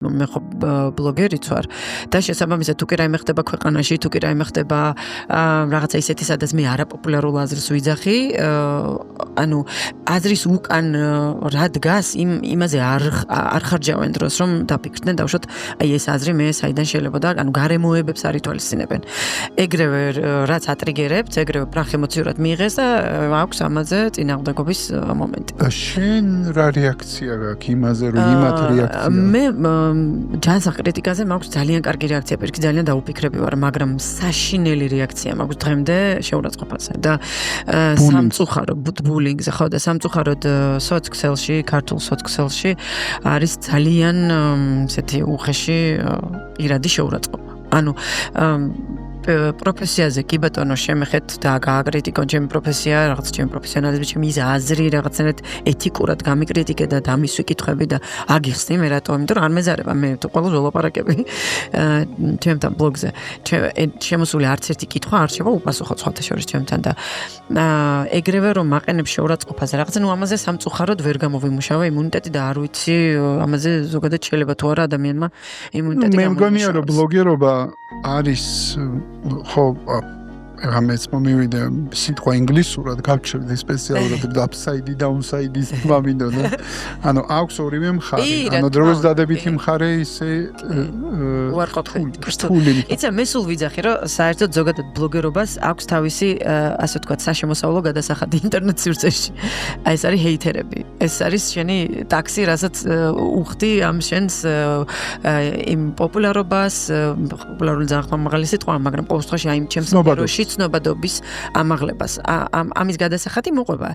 მე ხო ბლოგერიც ვარ და შესაბამისად თუ კი რაიმე ხდება ქვეყანაში, თუ კი რაიმე ხდება რაღაცა ისეთი, სადაც მე არაპოპულარულ აზრს ვიძახი, ანუ აზრის უკან რა დგას, იმაზე არ ხარჯავენ დროს, რომ დაფიქრდნენ დავუშვათ, აი ეს აზრი მე საიდან შეიძლება და ანუ გარემოებებს არ ითვალისწინებენ. ეგრევე რაც ატრიგერებთ, ეგრევე პრახ ემოციურად მიიღეს და აქვს ამაზე წინააღმდეგობის მომენტი. და შენ რა რეაქცია გაქვს იმაზე, რომ იმათ რეაქცია? მე ჯანსაღ კრიტიკაზე მაქვს ძალიან კარგი რეაქცია, პირიქით ძალიან დაუფიქრები ვარ, მაგრამ საშინელი რეაქცია მაქვს დღემდე შეურაცხყოფაზე და სამწუხარო ბულინგზე, ხო და სამწუხაროდ სოცქსელში, ქართულ სოცქსელში არის ძალიან ესეთი უხეში პირადი შეურაცხყოფა. ანუ პროფესიაზე კი ბატონო შემეხეთ და გააკრიტიკონ ჩემი პროფესია, რაღაც ჩემი პროფესიონალიზმი, ჩემი აზრი, რაღაცნაირად ეთიკურად გამიკრიტიკე და დამისვი კითხვები და აგიხსნი მე რატო, იმიტომ რომ არ მეზარება მე თუ ყველა ველაპარაკები ჩემთან ბლოგზე. შემოსული არც ერთი კითხვა არ შევა უპასუხო სხვათა შორის ჩემთან და ეგრევე რომ მაყენებ შეურაცხყოფაზე რაღაცა, ნუ ამაზე სამწუხაროდ ვერ გამოვიმუშავა იმუნიტეტი და არ ვიცი ამაზე ზოგადად შეიძლება თუ არა ადამიანმა იმუნიტეტი მე მგონია რომ ბლოგერობა არის ხო ამეც მომივიდა სიტყვა ინგლისურად გავჩერდი სპეციალურად upside downside-ის მომიდოდა. ანუ აქვს ორივე მხარე. ანუ დროს დადებითი მხარე ისე უარყოფითი. იცი მე სულ ვიძახი რომ საერთოდ ზოგადად ბლოგერობას აქვს თავისი ასე ვთქვათ საშემოსავლო გადასახადი ინტერნეტ სივრცეში. აი ეს არის ჰეითერები. ეს არის შენი ტაქსი, რასაც უხდი ამ შენს იმ პოპულარობას, პოპულარული ძალიან მაღალი სიტყვა, მაგრამ ყოველ შემთხვევაში აი ჩემს სფეროში ცნობადობის ამაღლებას. ამის გადასახადი მოყვება.